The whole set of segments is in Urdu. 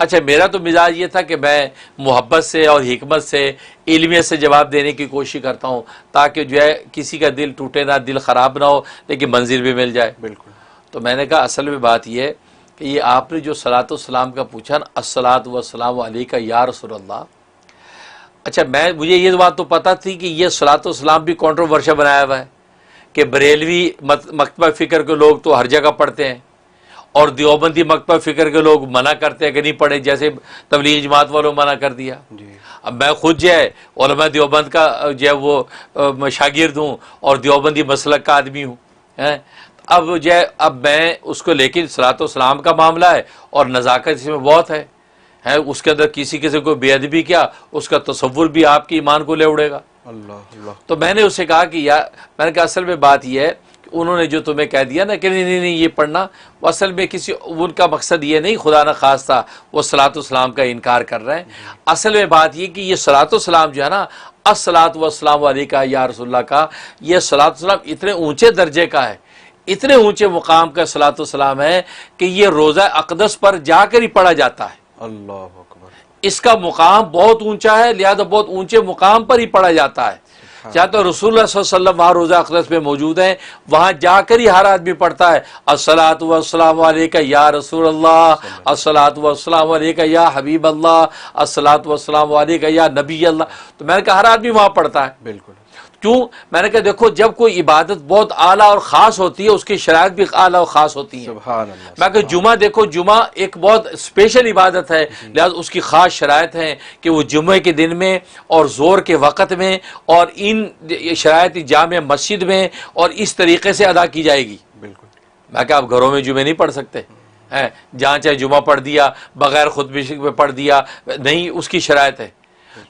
اچھا میرا تو مزاج یہ تھا کہ میں محبت سے اور حکمت سے علمیت سے جواب دینے کی کوشش کرتا ہوں تاکہ جو ہے کسی کا دل ٹوٹے نہ، دل خراب نہ ہو، لیکن منزل بھی مل جائے. بالکل. تو میں نے کہا اصل میں بات یہ ہے کہ یہ آپ نے جو صلاۃ والسلام کا پوچھا نا، الصلاۃ والسلام علیکہ یا رسول اللہ. اچھا مجھے یہ بات تو پتہ تھی کہ یہ صلاۃ والسلام بھی کنٹروورشل بنایا ہوا ہے کہ بریلوی مکتبہ فکر کے لوگ تو ہر جگہ پڑھتے ہیں اور دیوبندی مکتبہ فکر کے لوگ منع کرتے ہیں کہ نہیں پڑھے، جیسے تبلیغ جماعت والوں منع کر دیا. اب میں خود جو ہے علماء دیوبند کا جو ہے وہ شاگرد ہوں اور دیوبندی مسلک کا آدمی ہوں. اب جو ہے اب میں اس کو، لیکن صلاۃ والسلام کا معاملہ ہے اور نزاکت اس میں بہت ہے، اس کے اندر کسی کو بے ادبی کیا اس کا تصور بھی آپ کے ایمان کو لے اڑے گا. اللہ. تو میں نے اس سے کہا کہ میں نے کہا اصل میں بات یہ ہے کہ انہوں نے جو تمہیں کہہ دیا نا کہ نہیں یہ پڑھنا، وہ اصل میں ان کا مقصد یہ نہیں، خدا نہ خواستہ وہ صلاۃ والسلام کا انکار کر رہے ہیں. اصل میں بات یہ کہ یہ صلاۃ والسلام جو ہے نا، الصلاۃ والسلام علیکہ یا رسول اللہ کا، یہ صلاۃ والسلام اتنے اونچے درجے کا ہے، اتنے اونچے مقام کا صلاۃ والسلام ہے کہ یہ روزہ اقدس پر جا کر ہی پڑھا جاتا ہے. اللہ اکبر. اس کا مقام بہت اونچا ہے، لہذا بہت اونچے مقام پر ہی پڑھا جاتا ہے. چاہے تو رسول اللہ صلی اللہ علیہ وسلم وہاں روزہ اقدس میں موجود ہیں، وہاں جا کر ہی ہر آدمی پڑھتا ہے الصلاۃ والسلام علیکہ یا رسول اللہ، الصلاۃ والسلام علیکہ یا حبیب اللہ، الصلاۃ والسلام علیکہ یا نبی اللہ. تو میں نے کہا ہر آدمی وہاں پڑھتا ہے. بالکل. کیوں؟ میں نے کہا دیکھو جب کوئی عبادت بہت اعلیٰ اور خاص ہوتی ہے اس کی شرائط بھی اعلیٰ اور خاص ہوتی ہیں. سبحان اللہ. میں کہ جمعہ دیکھو، جمعہ ایک بہت اسپیشل عبادت ہے، لہذا اس کی خاص شرائط ہیں کہ وہ جمعے کے دن میں اور زور کے وقت میں اور ان شرائط جامع مسجد میں اور اس طریقے سے ادا کی جائے گی. بالکل. میں کہ آپ گھروں میں جمعے نہیں پڑھ سکتے ہیں، جہاں چاہے جمعہ پڑھ دیا، بغیر خطبے میں پڑھ دیا، نہیں، اس کی شرائط ہے.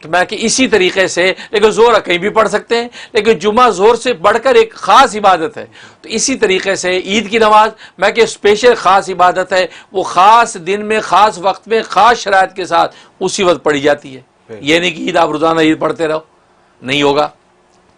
تو میں کہ اسی طریقے سے، لیکن زور کہیں بھی پڑھ سکتے ہیں، لیکن جمعہ زور سے بڑھ کر ایک خاص عبادت ہے. تو اسی طریقے سے عید کی نماز میں کہ اسپیشل خاص عبادت ہے، وہ خاص دن میں، خاص وقت میں، خاص شرائط کے ساتھ اسی وقت پڑھی جاتی ہے. یہ نہیں کہ عید آپ روزانہ عید پڑھتے رہو، نہیں ہوگا.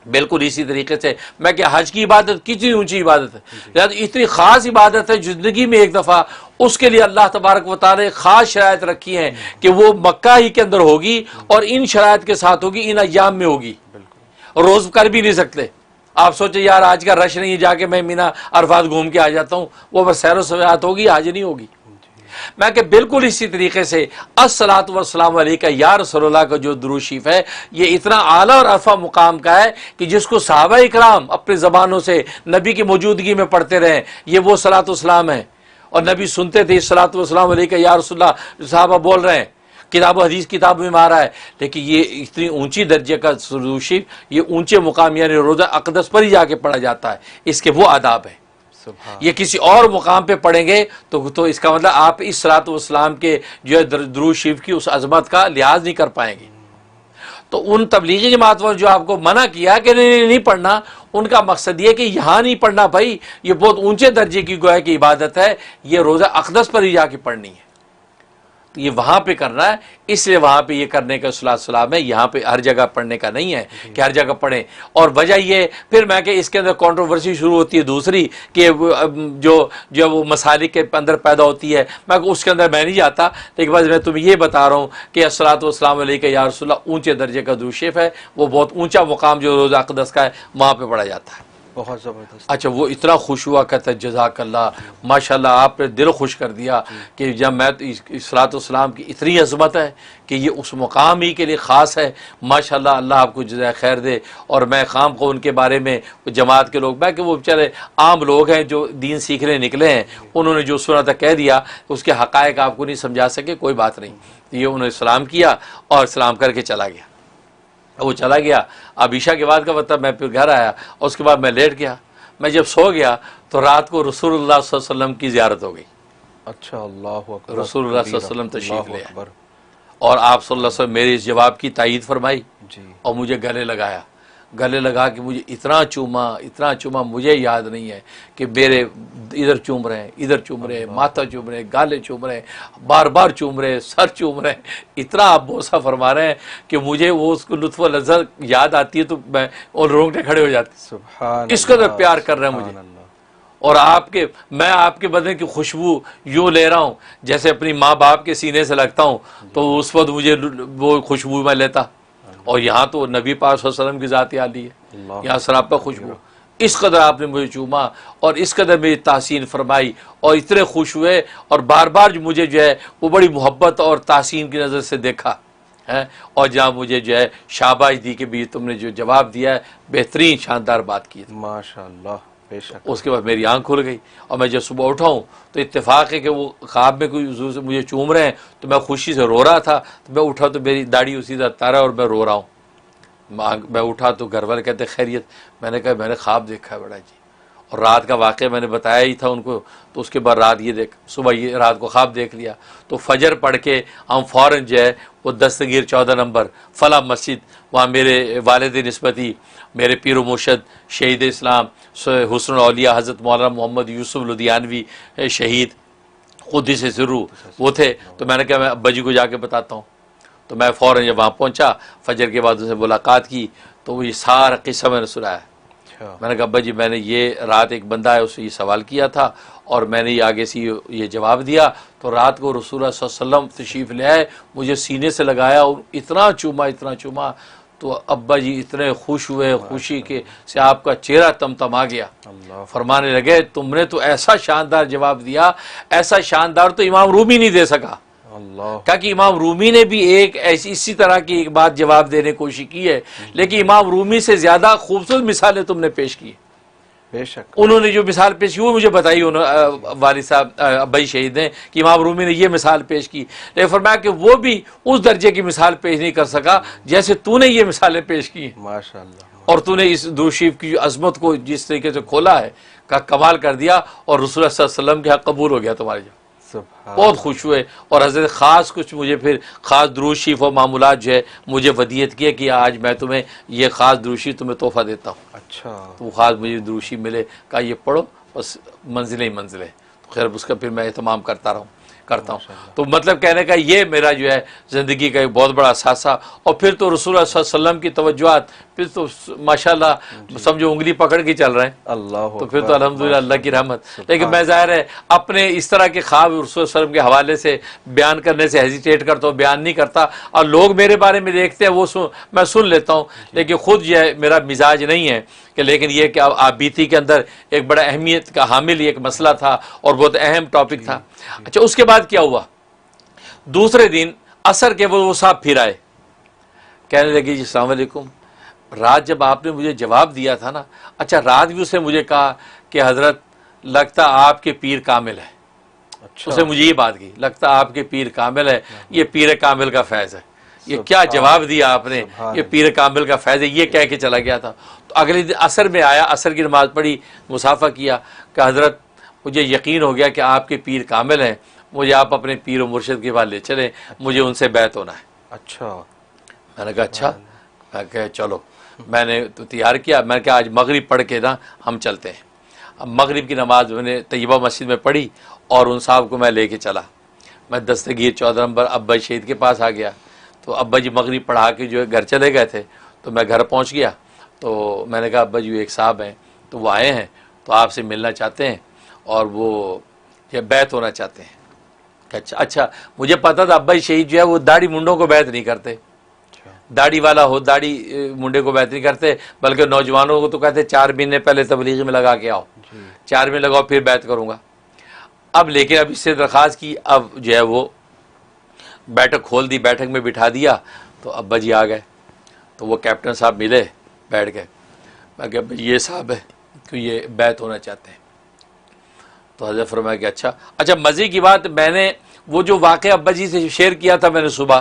بالکل اسی طریقے سے میں کہ حج کی عبادت کتنی اونچی عبادت ہے، لہٰذا اتنی خاص عبادت ہے زندگی میں ایک دفعہ، اس کے لیے اللہ تبارک و تعالی خاص شرائط رکھی ہیں کہ وہ مکہ ہی کے اندر ہوگی اور ان شرائط کے ساتھ ہوگی، ان ایام میں ہوگی. روز کر بھی نہیں سکتے. آپ سوچیں یار آج کا رش نہیں، جا کے میں مینا عرفات گھوم کے آ جاتا ہوں، وہ بس سیر و سیاحت ہوگی، حج نہیں ہوگی. میں کہ بالکل اسی طریقے سے الصلاۃ والسلام علیکہ یا رسول اللہ کا جو درود شریف ہے، یہ اتنا اعلیٰ اور عرفہ مقام کا ہے کہ جس کو صحابہ اکرام اپنی زبانوں سے نبی کی موجودگی میں پڑھتے رہے، یہ وہ صلاۃ والسلام ہے. اور نبی سنتے تھے الصلاۃ والسلام علیکہ یا رسول اللہ، صحابہ بول رہے ہیں، کتاب و حدیث کتاب میں آ رہا ہے. لیکن یہ اتنی اونچی درجے کا درود شریف، یہ اونچے مقام یعنی روزہ اقدس پر ہی جا کے پڑھا جاتا ہے. اس کے وہ آداب ہیں. یہ کسی اور مقام پہ پڑھیں گے تو اس کا مطلب آپ اس صلاۃ والسلام کے جو ہے درود شریف کی اس عظمت کا لحاظ نہیں کر پائیں گے. تو ان تبلیغی جماعت والوں جو آپ کو منع کیا کہ نہیں پڑھنا، ان کا مقصد یہ کہ یہاں نہیں پڑھنا بھائی، یہ بہت اونچے درجے کی گویا کی عبادت ہے، یہ روزہ اقدس پر ہی جا کے پڑھنی ہے، یہ وہاں پہ کرنا ہے. اس لیے وہاں پہ یہ کرنے کا صلاۃ والسلام ہے، یہاں پہ ہر جگہ پڑھنے کا نہیں ہے کہ ہر جگہ پڑھیں. اور وجہ یہ پھر میں کہ اس کے اندر کنٹروورسی شروع ہوتی ہے دوسری کہ جو وہ مسالک کے اندر پیدا ہوتی ہے، میں کہ اس کے اندر میں نہیں جاتا. لیکن بس میں تمہیں یہ بتا رہا ہوں کہ الصلاۃ والسلام علیکہ یا رسول اللہ اونچے درجے کا درود شریف ہے، وہ بہت اونچا مقام جو روزہ اقدس کا ہے وہاں پہ پڑھا جاتا ہے. بہت زبردست. اچھا وہ اتنا خوش ہوا، کہتا ہے جزاک اللہ، ماشاءاللہ آپ نے دل خوش کر دیا کہ جب میں صلاۃ والسلام کی اتنی عظمت ہے کہ یہ اس مقام ہی کے لیے خاص ہے. ماشاءاللہ اللہ آپ کو جزائے خیر دے. اور میں خام کو ان کے بارے میں جماعت کے لوگ، میں کہ وہ بیچارے عام لوگ ہیں جو دین سیکھنے نکلے ہیں، انہوں نے جو سنا تھا کہہ دیا، اس کے حقائق آپ کو نہیں سمجھا سکے، کوئی بات نہیں. یہ انہوں نے سلام کیا اور سلام کر کے چلا گیا. وہ چلا گیا. اب عشاء کے بعد کا مطلب میں پھر گھر آیا اور اس کے بعد میں لیٹ گیا. میں جب سو گیا تو رات کو رسول اللہ صلی اللہ علیہ وسلم کی زیارت ہو گئی. اچھا، اللہ اکبر. رسول اللہ صلی اللہ علیہ وسلم تشریف لے آئے اور آپ صلی اللہ علیہ وسلم میرے اس جواب کی تائید فرمائی اور مجھے گلے لگایا. گلے لگا کے مجھے اتنا چوما مجھے یاد نہیں ہے کہ میرے ادھر چوم رہے ہیں، ادھر چوم رہے ہیں، ماتھا چوم رہے ہیں، گالے چوم رہے ہیں، بار بار چوم رہے ہیں، سر چوم رہے ہیں. اتنا آپ بوسہ فرما رہے ہیں کہ مجھے وہ اس کو لطف و لذت یاد آتی ہے تو میں اور رونگٹے کھڑے ہو جاتے. سبحان اس قدر پیار کر رہے ہیں مجھے. اور میں آپ کے بدن کی خوشبو یوں لے رہا ہوں جیسے اپنی ماں باپ کے سینے سے لگتا ہوں، تو اس وقت مجھے وہ خوشبو میں لیتا. اور یہاں تو نبی پاک صلی اللہ علیہ وسلم کی ذات عالی ہے، یہاں سراپا خوشبو. اس قدر آپ نے مجھے چوما اور اس قدر میری تحسین فرمائی اور اتنے خوش ہوئے، اور بار بار جو مجھے جو ہے وہ بڑی محبت اور تحسین کی نظر سے دیکھا ہے، اور جہاں مجھے جو ہے شاباش دی کہ بھی تم نے جو جواب دیا ہے بہترین شاندار بات کی. ماشاءاللہ، بے شک. اس کے بعد میری آنکھ کھل گئی، اور میں جب صبح اٹھا ہوں تو اتفاق ہے کہ وہ خواب میں کوئی حضور سے مجھے چوم رہے ہیں، تو میں خوشی سے رو رہا تھا. تو میں اٹھا تو میری داڑھی اسی طرح تارا اور میں رو رہا ہوں. میں اٹھا تو گھر والے کہتے خیریت؟ میں نے کہا میں نے خواب دیکھا ہے بڑا جی، اور رات کا واقعہ میں نے بتایا ہی تھا ان کو. تو اس کے بعد رات یہ صبح یہ رات کو خواب دیکھ لیا. تو فجر پڑھ کے ہم فوراً جو ہے وہ دستگیر 14 نمبر فلاں مسجد، وہاں میرے والد نسبتی، میرے پیر و مرشد شہید اسلام حسن الاولیاء حضرت مولانا محمد یوسف لدھیانوی شہید قدس سرو وہ تھے. تو میں نے کہا میں ابا جی کو جا کے بتاتا ہوں. تو میں فوراً جب وہاں پہنچا، فجر کے بعد اسے ملاقات کی، تو وہ یہ سارا قصہ میں نے سنایا. میں نے کہا ابا جی میں نے یہ رات ایک بندہ ہے اس سے یہ سوال کیا تھا، اور میں نے یہ آگے سے یہ جواب دیا. تو رات کو رسول اللہ صلی اللہ علیہ وسلم تشریف لے آئے، مجھے سینے سے لگایا اور اتنا چوما. تو ابا جی اتنے خوش ہوئے، خوشی کے سے آپ کا چہرہ تمتما گیا. فرمانے لگے تم نے تو ایسا شاندار جواب دیا، ایسا شاندار تو امام رومی نہیں دے سکا. کہا کہ امام رومی نے بھی ایک اسی طرح کی ایک بات جواب دینے کی کوشش کی ہے، لیکن امام رومی سے زیادہ خوبصورت مثالیں تم نے پیش کی. بے شک. انہوں نے جو مثال پیش کی وہ مجھے بتائی والد صاحب ابائی شہید نے کہ امام رومی نے یہ مثال پیش کی، لیکن فرمایا کہ وہ بھی اس درجے کی مثال پیش نہیں کر سکا جیسے تو نے یہ مثالیں پیش کی. ماشاءاللہ. اور تو نے اس درود شریف کی عظمت کو جس طریقے سے کھولا ہے کا کمال کر دیا، اور رسول اللہ صلی اللہ علیہ وسلم کے حق قبول ہو گیا تمہارے جو. بہت خوش ہوئے، اور حضرت خاص کچھ مجھے پھر خاص درود شریف اور معمولات جو ہے مجھے ودیت کیا کہ آج میں تمہیں یہ خاص درود شریف تمہیں تحفہ دیتا ہوں. اچھا. تو وہ خاص مجھے درود شریف ملے، کہا یہ پڑھو بس منزلیں ہی منزلیں. تو خیر اس کا پھر میں اہتمام کرتا ہوں. تو مطلب کہنے کا یہ میرا جو ہے زندگی کا ایک بہت بڑا اثاثہ. اور پھر تو رسول اللہ صلی اللہ علیہ وسلم کی توجہات پھر تو ماشاءاللہ سمجھو انگلی پکڑ کے چل رہے ہیں. اللہ. تو پھر تو الحمدللہ اللہ کی رحمت. لیکن میں ظاہر ہے اپنے اس طرح کے خواب رسول اللہ صلی اللہ علیہ وسلم کے حوالے سے بیان کرنے سے ہیزیٹیٹ کرتا ہوں، بیان نہیں کرتا. اور لوگ میرے بارے میں دیکھتے ہیں وہ میں سن لیتا ہوں، لیکن خود جو ہے میرا مزاج نہیں ہے کہ. لیکن یہ کہ آپ بیتی کے اندر ایک بڑا اہمیت کا حامل ایک مسئلہ تھا اور بہت اہم ٹاپک تھا. اچھا اس کے بعد کیا ہوا؟ دوسرے دن عصر کے وہ صاحب پھر آئے، کہنے لگے جی السلام علیکم، رات جب آپ نے مجھے جواب دیا تھا نا، اچھا رات بھی اسے مجھے کہا کہ حضرت لگتا آپ کے پیر کامل ہے. اسے مجھے یہ بات کی، لگتا آپ کے پیر کامل ہے، یہ پیر کامل کا فیض ہے. یہ کیا جواب دیا آپ نے، یہ پیر کامل کا فیض ہے، یہ کہہ کے چلا گیا تھا. تو اگلے دن عصر میں آیا، عصر کی نماز پڑھی، مصافحہ کیا کہ حضرت مجھے یقین ہو گیا کہ آپ کے پیر کامل ہیں، مجھے آپ اپنے پیر و مرشد کے پاس لے چلیں، مجھے ان سے بیعت ہونا ہے. اچھا. میں نے کہا اچھا. میں کہا چلو. میں نے تو تیار کیا، میں نے کہا آج مغرب پڑھ کے نا ہم چلتے ہیں. اب مغرب کی نماز میں نے طیبہ مسجد میں پڑھی اور ان صاحب کو میں لے کے چلا. میں دستگیر 14 نمبر ابا شہید کے پاس آ گیا. تو ابا جی مغرب پڑھا کے جو ہے گھر چلے گئے تھے. تو میں گھر پہنچ گیا. تو میں نے کہا ابا جی ایک صاحب ہیں تو وہ آئے ہیں تو آپ سے ملنا چاہتے ہیں اور وہ یہ بیعت ہونا چاہتے ہیں. اچھا مجھے پتا تھا ابا شہید جو ہے وہ داڑھی منڈوں کو بیعت نہیں کرتے، داڑھی والا ہو داڑھی منڈے کو بیعت نہیں کرتے، بلکہ نوجوانوں کو تو کہتے 4 مہینے پہلے تبلیغ میں لگا کے آؤ، 4 مہینے لگاؤ پھر بیعت کروں گا. اب لیکن اب اس سے درخواست کی، اب جو ہے وہ بیٹھک کھول دی، بیٹھک میں بٹھا دیا. تو ابا جی آ گئے تو وہ کیپٹن صاحب ملے، بیٹھ گئے. میں کہ ابا یہ صاحب ہے کہ یہ بیعت ہونا چاہتے ہیں. تو حضرت فرمایا کہ اچھا مزے کی بات، میں نے وہ جو واقعہ ابا جی سے شیئر کیا تھا میں نے صبح،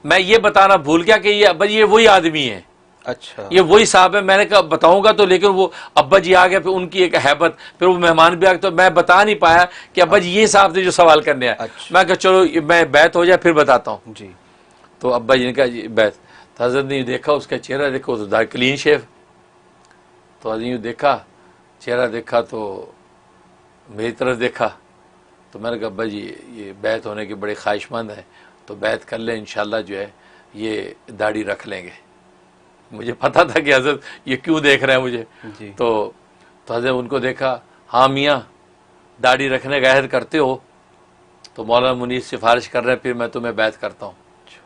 میں یہ بتانا بھول گیا کہ یہ ابا جی وہی آدمی ہیں. اچھا. یہ وہی صاحب ہے. میں نے کہا بتاؤں گا تو، لیکن وہ ابا جی آ گئے، پھر ان کی ایک حیبت، پھر وہ مہمان بھی آ گئے، تو میں بتا نہیں پایا کہ ابا جی یہ صاحب تھے جو سوال کرنے آئے. میں کہا چلو میں بیعت ہو جائے پھر بتاتا ہوں. جی. تو ابا جی نے کہا جی بیعت. تو حضرت نے دیکھا اس کا چہرہ دیکھو تو کلین شیو. تو حضرت نے دیکھا چہرہ، دیکھا تو میری طرف دیکھا. تو میں نے کہا ابا جی یہ بیعت ہونے کے بڑے خواہش مند ہیں تو بیعت کر لیں، انشاءاللہ جو ہے یہ داڑھی رکھ لیں گے. مجھے پتا تھا کہ حضرت یہ کیوں دیکھ رہے ہیں مجھے. تو حضرت ان کو دیکھا، ہاں میاں داڑھی رکھنے کا عہد کرتے ہو؟ تو مولانا منیر سفارش کر رہے ہیں پھر میں تمہیں بیعت کرتا ہوں.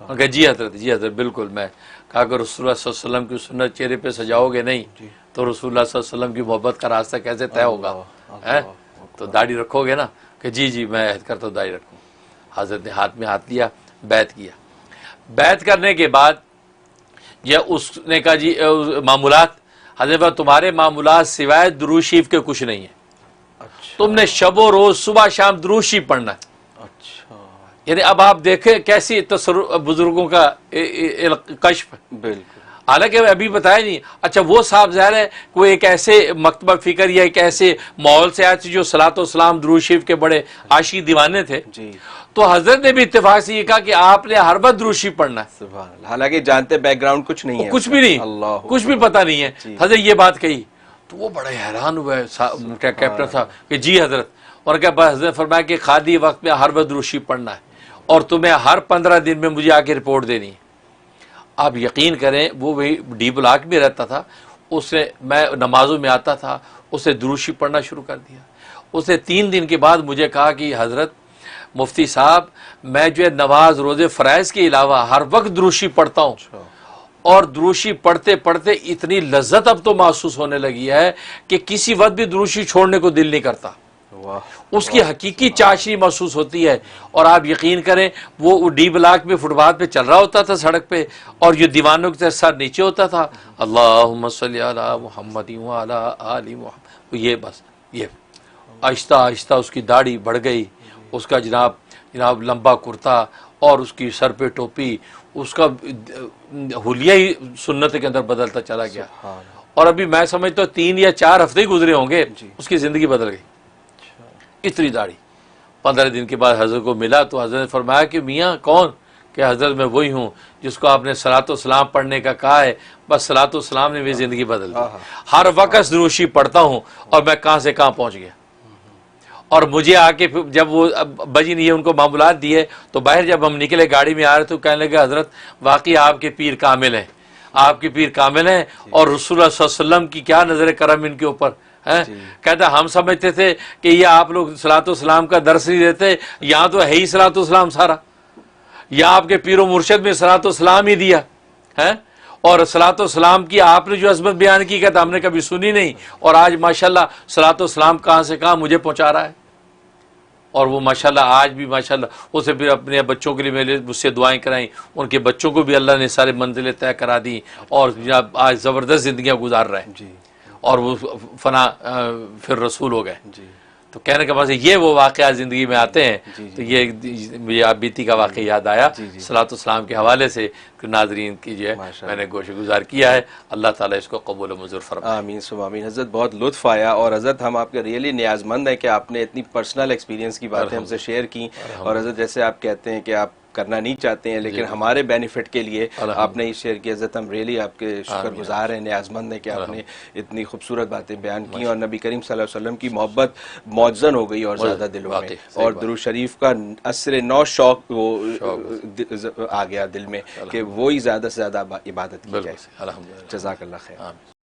انہوں نے کہا جی حضرت بالکل. میں کہا کہ رسول اللہ صلی اللہ علیہ وسلم کی سنت چہرے پہ سجاؤ گے نہیں تو رسول اللہ صلی اللہ علیہ وسلم کی محبت کا راستہ کیسے طے ہوگا؟ تو داڑھی رکھو گے نا؟ کہ جی میں عہد کرتا ہوں داڑھی رکھوں. حضرت نے ہاتھ میں ہاتھ لیا، بیعت کیا. بیعت کرنے کے بعد یہ اس نے کہا جی معمولات، حضرت تمہارے معمولات سوائے درود شریف کے کچھ نہیں ہیں. تم نے شب و روز صبح شام درود شریف پڑھنا ہے. یعنی اب آپ دیکھیں کیسی بزرگوں کا کشف. بالکل. حالانکہ ابھی بتایا نہیں. اچھا وہ صاحب ظاہر ہے وہ ایک ایسے مکتبہ فکر یا ایک ایسے ماحول سے آئے تھے جو صلاۃ و سلام درود شریف کے بڑے عاشق دیوانے تھے. جی. تو حضرت نے بھی اتفاق سے یہ کہا کہ آپ نے ہر وقت درود شریف پڑھنا ہے. سبحان اللہ. حالانکہ جانتے بیک گراؤنڈ کچھ نہیں ہے، کچھ بھی نہیں، اللہ کچھ بھی پتہ نہیں ہے. حضرت یہ بات کہی تو وہ بڑے حیران ہوئے کیپٹن صاحب کہ جی حضرت. اور کیا بس حضرت فرمایا کہ خالی وقت میں ہر وقت درود شریف پڑھنا ہے اور تمہیں ہر 15 دن میں مجھے آ کے رپورٹ دینی ہے. آپ یقین کریں وہ وہی ڈی بلاک میں رہتا تھا. اس نے میں نمازوں میں آتا تھا، اس نے درود شریف پڑھنا شروع کر دیا. اس نے 3 دن کے بعد مجھے کہا کہ حضرت مفتی صاحب میں جو ہے نماز روزے فرائض کے علاوہ ہر وقت درود شریف پڑھتا ہوں اور درود شریف پڑھتے پڑھتے اتنی لذت اب تو محسوس ہونے لگی ہے کہ کسی وقت بھی درود شریف چھوڑنے کو دل نہیں کرتا. اس کی حقیقی چاشنی محسوس ہوتی ہے. اور آپ یقین کریں وہ ڈی بلاک میں فٹ پاتھ پہ چل رہا ہوتا تھا سڑک پہ اور جو دیوانوں کے سر نیچے ہوتا تھا اللہم صلی علی محمد وعلی آل محمد. یہ بس یہ آہستہ آہستہ اس کی داڑھی بڑھ گئی، اس کا جناب لمبا کرتا اور اس کی سر پہ ٹوپی، اس کا حلیہ ہی سنت کے اندر بدلتا چلا گیا. اور ابھی میں سمجھتا ہوں 3 یا 4 ہفتے ہی گزرے ہوں گے اس کی زندگی بدل گئی. اتنی داڑھی. 15 دن کے بعد حضرت کو ملا تو حضرت نے فرمایا کہ میاں کون؟ کہ حضرت میں وہی ہوں جس کو آپ نے صلاۃ و سلام پڑھنے کا کہا ہے. بس صلاۃ و سلام نے میری زندگی بدل دی. ہر وقت درود شریف پڑھتا ہوں اور میں کہاں سے کہاں پہنچ گیا. اور مجھے آ کے جب وہ بجی نے ان کو معمولات دیے تو باہر جب ہم نکلے گاڑی میں آ رہے تو کہنے لگے حضرت واقعی آپ کے پیر کامل ہیں، آپ کے پیر کامل ہیں اور رسول اللہ صلی اللہ علیہ وسلم کی کیا نظر کرم ان کے اوپر. کہتا ہم سمجھتے تھے کہ یہ آپ لوگ صلاۃ و سلام کا درس نہیں دیتے، یہاں تو ہے ہی صلاۃ و سلام سارا. یہاں آپ کے پیر و مرشد میں صلاۃ و سلام ہی دیا ہے. اور صلاۃ و سلام کی آپ نے جو عظمت بیان کی کہتا ہم نے کبھی سنی نہیں. اور آج ماشاءاللہ صلاۃ و سلام کہاں سے کہاں مجھے پہنچا رہا ہے. اور وہ ماشاءاللہ آج بھی ماشاءاللہ اسے پھر اپنے بچوں کے لیے مجھ سے دعائیں کرائیں. ان کے بچوں کو بھی اللہ نے سارے منزلیں طے کرا دی اور جناب آج زبردست زندگیاں گزار رہے ہیں. اور وہ فنا پھر رسول ہو گئے. تو کہنے کا مطلب یہ وہ واقعات زندگی میں آتے ہیں. تو یہ مجھے آپ بیتی کا واقعہ یاد آیا صلاۃ والسلام کے حوالے سے. ناظرین کی جو ہے میں نے گوشہ گزار کیا ہے. اللہ تعالیٰ اس کو قبول و منظور فرمائے. آمین ثم آمین. حضرت بہت لطف آیا اور حضرت ہم آپ کے ریئلی نیاز مند ہیں کہ آپ نے اتنی پرسنل ایکسپیرینس کی باتیں ہم سے شیئر کی. اور حضرت جیسے آپ کہتے ہیں کہ آپ کرنا نہیں چاہتے ہیں لیکن ہمارے بینیفٹ کے لیے آپ نے یہ شیئر کیا. حضرت ہم ریئلی آپ کے شکر گزار ہیں، نیاز مند ہیں کہ آپ نے اتنی خوبصورت باتیں بیان کی اور نبی کریم صلی اللہ علیہ وسلم کی محبت معزن ہو گئی اور زیادہ دلوں میں. اور درود شریف کا اثر نو شوق وہ آ گیا دل میں کہ وہی زیادہ سے زیادہ عبادت کی جائے. جزاک اللہ خیر.